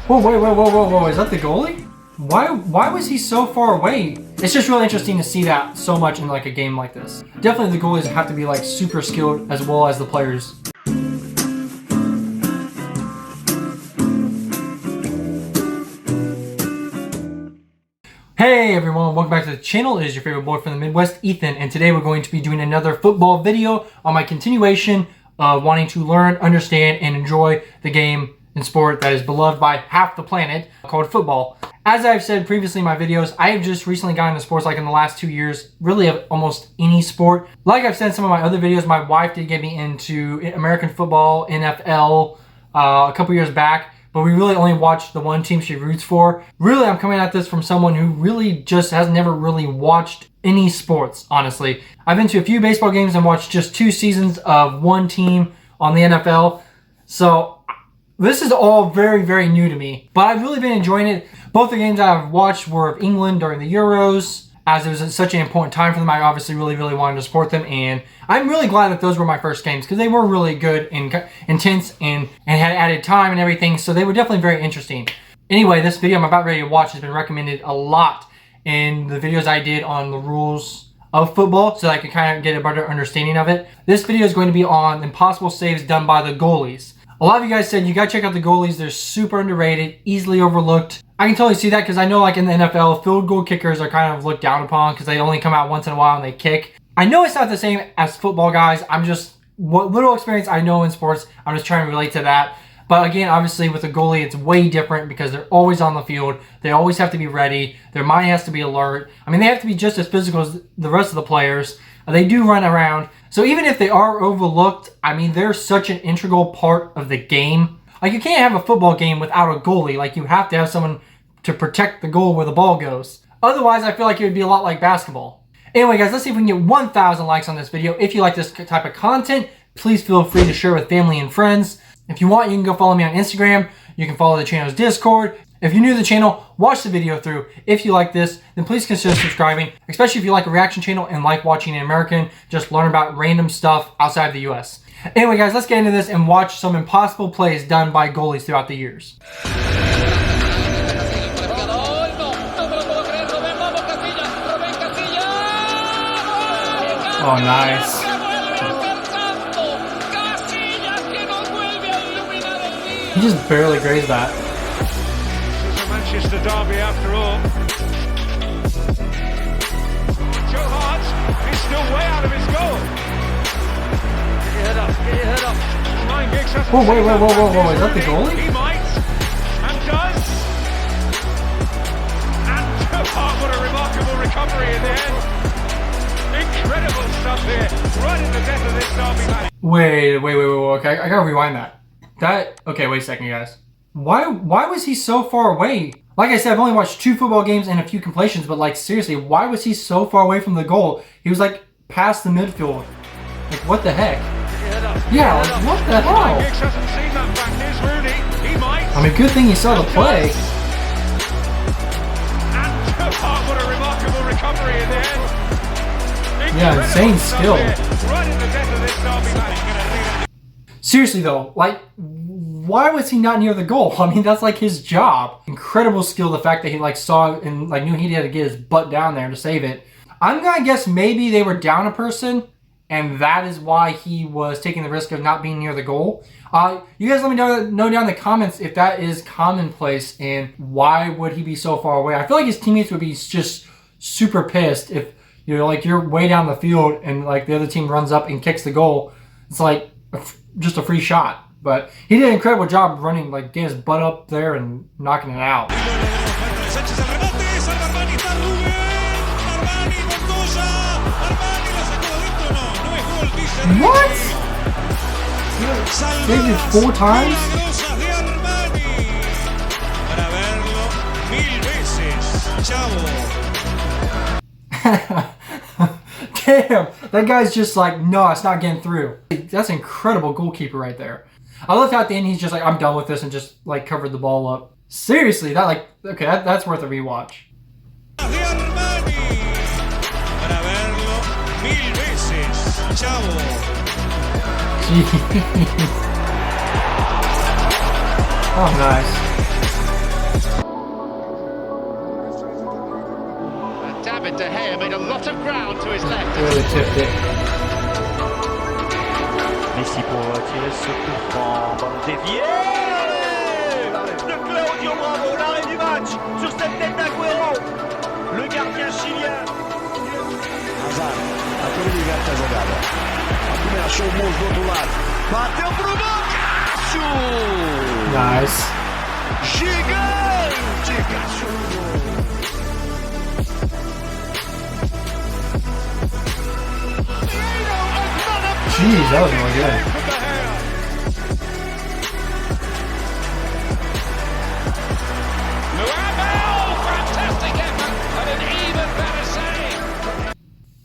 Oh, wait, is that the goalie? Why was he so far away? It's just really interesting to see that so much in like a game like this. Definitely the goalies have to be like super skilled as well as the players. Hey everyone, welcome back to the channel. It is your favorite boy from the Midwest, Ethan, and today we're going to be doing another football video on my continuation of wanting to learn, understand, and enjoy the game and sport that is beloved by half the planet called football. As I've said previously in my videos, I have just recently gotten into sports like in the last 2 years, really of almost any sport. Like I've said in some of my other videos, my wife did get me into American football, NFL, a couple years back. But we really only watch the one team she roots for. Really, I'm coming at this from someone who really just has never really watched any sports, honestly. I've been to a few baseball games and watched just 2 seasons of one team on the NFL. So this is all very, very new to me. But I've really been enjoying it. Both the games I've watched were of England during the Euros. As it was such an important time for them, I obviously really wanted to support them. And I'm really glad that those were my first games because they were really good and intense and had added time and everything. So they were definitely very interesting. Anyway, this video I'm about ready to watch has been recommended a lot in the videos I did on the rules of football so that I could kind of get a better understanding of it. This video is going to be on impossible saves done by the goalies. A lot of you guys said you gotta check out the goalies. They're super underrated, easily overlooked. I can totally see that because I know like in the NFL, field goal kickers are kind of looked down upon because they only come out once in a while and they kick. I know it's not the same as football, guys. I'm just, what little experience I know in sports, I'm just trying to relate to that. But again, obviously with a goalie, it's way different because they're always on the field. They always have to be ready. Their mind has to be alert. I mean, they have to be just as physical as the rest of the players. They do run around. So even if they are overlooked, I mean, they're such an integral part of the game. Like, you can't have a football game without a goalie. Like, you have to have someone to protect the goal where the ball goes. Otherwise, I feel like it would be a lot like basketball. Anyway, guys, let's see if we can get 1,000 likes on this video. If you like this type of content, please feel free to share with family and friends. If you want, you can go follow me on Instagram. You can follow the channel's Discord. If you're new to the channel, watch the video through. If you like this, then please consider subscribing, especially if you like a reaction channel and like watching an American just learn about random stuff outside of the US. Anyway, guys, let's get into this and watch some impossible plays done by goalies throughout the years. Oh, nice. He just barely grazed that. Manchester derby after all. Joe Hart is still way out of his goal. Get your head up. Nine gigs has whoa, is that the goalie? He might, and does. And Joe Hart, what a remarkable recovery in the end. Incredible stuff here, right in the death of this derby match. Wait, okay, I gotta rewind that. Okay, wait a second, guys. Why was he so far away? Like I said, I've only watched 2 football games and a few completions, but like seriously, why was he so far away from the goal? He was like past the midfield. Like what the heck? Yeah, like what the hell? I mean, good thing he saw the play. And what a remarkable recovery in the end. Yeah, insane skill. Right in the death of this derby match. Seriously though, like, why was he not near the goal? I mean, that's like his job. Incredible skill, the fact that he like saw and like knew he had to get his butt down there to save it. I'm gonna guess maybe they were down a person and that is why he was taking the risk of not being near the goal. You guys let me know down in the comments if that is commonplace and why would he be so far away. I feel like his teammates would be just super pissed if you're way down the field and like the other team runs up and kicks the goal. It's like just a free shot. But he did an incredible job running, like getting his butt up there and knocking it out. What? Saved it 4 times? Damn, that guy's just like, no, it's not getting through. That's an incredible goalkeeper right there. I love how at the end he's just like, I'm done with this and just like covered the ball up. Seriously, that's worth a rewatch. Oh, nice. De Gea made a lot of ground to his left. Really tipped it. Messi pour tirer ce coup franc, ballon dévié de Claudio Bravo, l'arrêt du match sur cette tête d'Aguero, le gardien chilien. Azar, aquele ligado a jogada. A primeira achou o Moço do outro lado. Bateu pro Cássio! Nice. Gigante Cássio! Jeez, that was really good.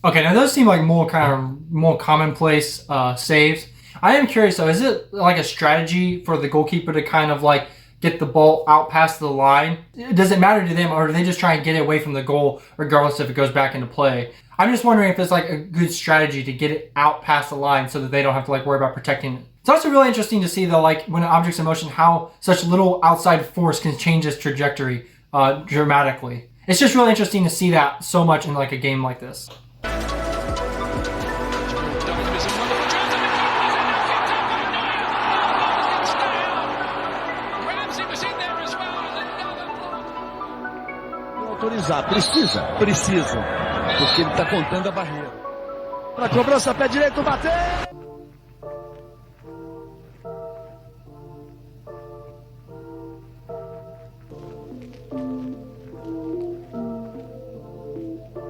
Okay, now those seem like more commonplace saves. I am curious though, is it like a strategy for the goalkeeper to kind of like get the ball out past the line? Does it matter to them, or do they just try and get it away from the goal regardless if it goes back into play? I'm just wondering if it's like a good strategy to get it out past the line so that they don't have to like worry about protecting it. It's also really interesting to see though, like when an object's in motion, how such little outside force can change its trajectory dramatically. It's just really interesting to see that so much in like a game like this. Autorizar, precisa, porque ele está contando a barreira. Para cobrança, pé direito, bateu!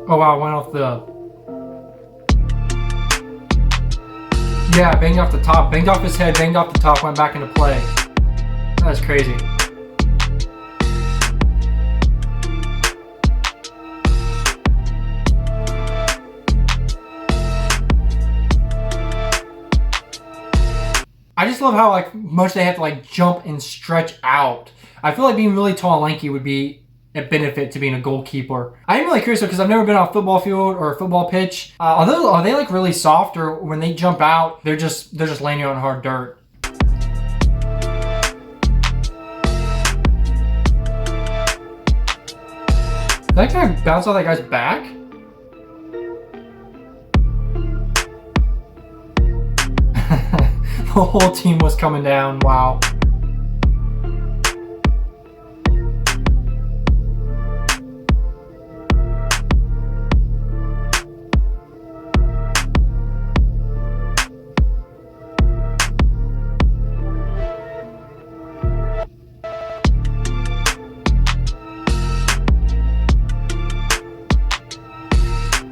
Oh wow, went off the... Yeah, banged off the top, banged off his head, banged off the top, went back into play. That's crazy. I just love how like much they have to like jump and stretch out. I feel like being really tall and lanky would be a benefit to being a goalkeeper. I'm really curious because I've never been on a football field or a football pitch. Are they like really soft, or when they jump out, they're just landing on hard dirt? Did that guy bounce off that guy's back? The whole team was coming down. Wow.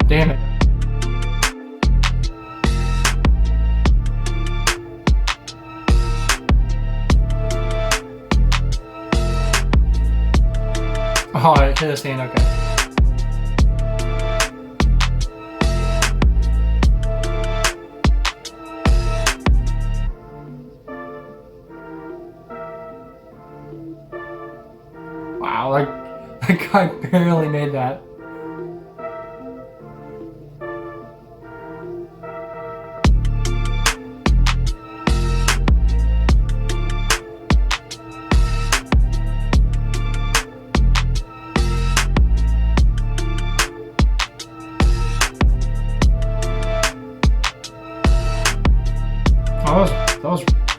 Damn it. Oh, it hit the stand, okay. Wow, like, that guy barely made that.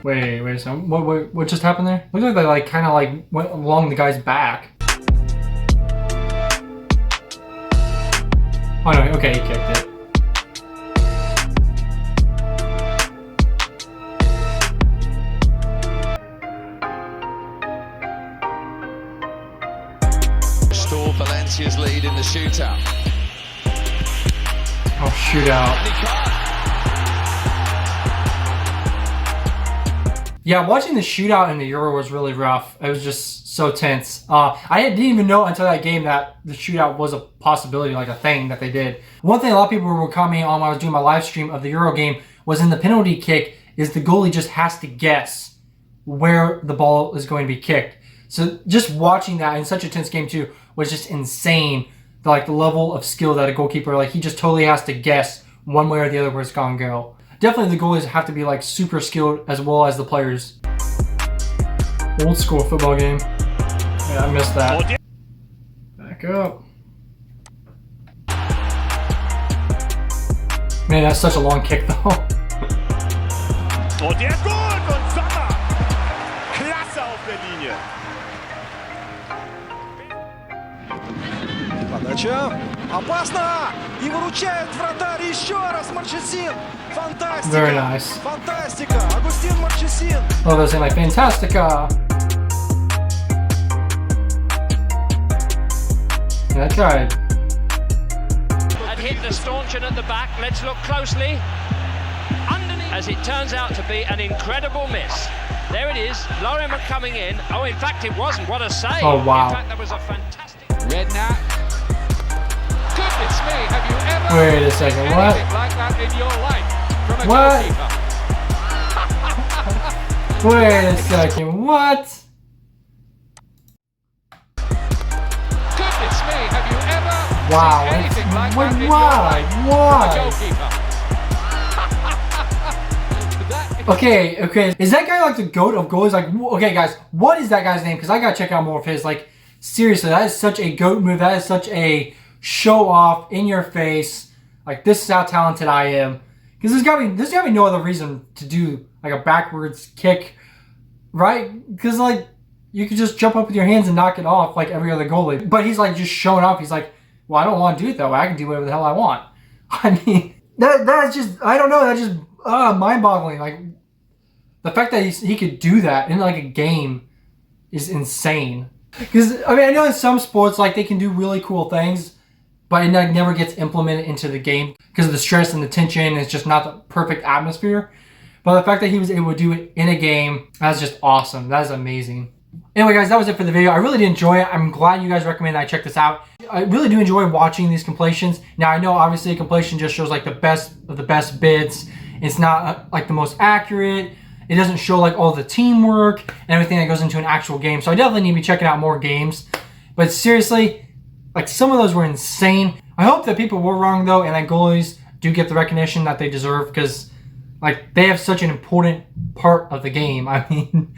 Wait, so what just happened there? Looks like they like kind of like went along the guy's back. Oh no, okay, he kicked it. Restore Valencia's lead in the shootout. Oh, shootout. Yeah, watching the shootout in the Euro was really rough. It was just so tense. I didn't even know until that game that the shootout was a possibility, like a thing that they did. One thing a lot of people were commenting on when I was doing my live stream of the Euro game was in the penalty kick is the goalie just has to guess where the ball is going to be kicked. So just watching that in such a tense game too was just insane. The level of skill that a goalkeeper, like he just totally has to guess one way or the other where it's gonna go. Definitely the goalies have to be like super skilled as well as the players. Old school football game. Yeah, I missed that. Back up. Man, that's such a long kick though. Und der ist gut und Sommer. Klasse auf der Linie. Подача. Опасно! И выручает вратарь еще раз Марчесин. Фантастика! Very nice. Фантастика! Агустин Марчесин. Oh, they're saying like Fantastica. Yeah, that's right. And hit the stanchion at the back. Let's look closely. Underneath, as it turns out to be an incredible miss. There it is. Lorimer coming in. Oh, in fact, it wasn't. What a save. Oh, wow. In fact, that was a fantastic. Redknapp. Goodness me, have you ever Wait a second, seen what? anything like that in your life from a What? goalkeeper? Wait a second, what? Goodness me, have you ever Wow, seen anything like that in your why? life Why? from a goalkeeper? That Okay, is that guy like the GOAT of goalies? Like, okay guys, what is that guy's name? Because I gotta check out more of his. Like, seriously, that is such a GOAT move. That is such a show off in your face. Like, this is how talented I am. Because there's gotta be no other reason to do like a backwards kick, right? Because like you could just jump up with your hands and knock it off like every other goalie. But he's like just showing off. He's like, well, I don't want to do it that way. I can do whatever the hell I want. I mean, that's just, I don't know. That's just mind-boggling. Like, the fact that he could do that in like a game is insane. Because I mean, I know in some sports like they can do really cool things, but it never gets implemented into the game because of the stress and the tension. It's just not the perfect atmosphere. But the fact that he was able to do it in a game, that's just awesome. That is amazing. Anyway, guys, that was it for the video. I really did enjoy it. I'm glad you guys recommended I check this out. I really do enjoy watching these completions. Now, I know obviously a completion just shows like the best of the best bits. It's not like the most accurate. It doesn't show like all the teamwork and everything that goes into an actual game. So I definitely need to be checking out more games. But seriously, like some of those were insane. I hope that people were wrong though, and that goalies do get the recognition that they deserve because like they have such an important part of the game. I mean,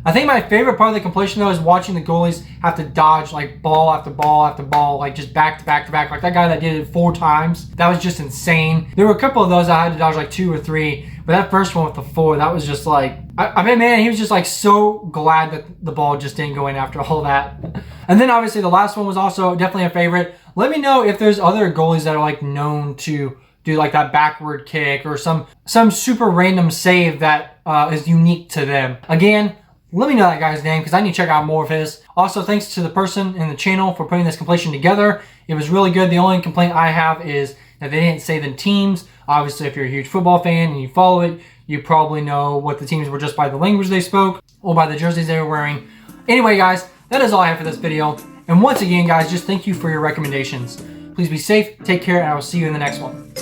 I think my favorite part of the completion though is watching the goalies have to dodge like ball after ball after ball, like just back to back to back. Like that guy that did it 4 times, that was just insane. There were a couple of those I had to dodge like 2 or 3, but that first one with the 4, that was just like, I mean, man, he was just like so glad that the ball just didn't go in after all that. And then obviously the last one was also definitely a favorite. Let me know if there's other goalies that are like known to do like that backward kick or some super random save that is unique to them. Again, let me know that guy's name because I need to check out more of his. Also, thanks to the person in the channel for putting this completion together. It was really good. The only complaint I have is that they didn't say the teams. Obviously, if you're a huge football fan and you follow it, you probably know what the teams were just by the language they spoke or by the jerseys they were wearing. Anyway, guys, that is all I have for this video. And once again, guys, just thank you for your recommendations. Please be safe, take care, and I will see you in the next one.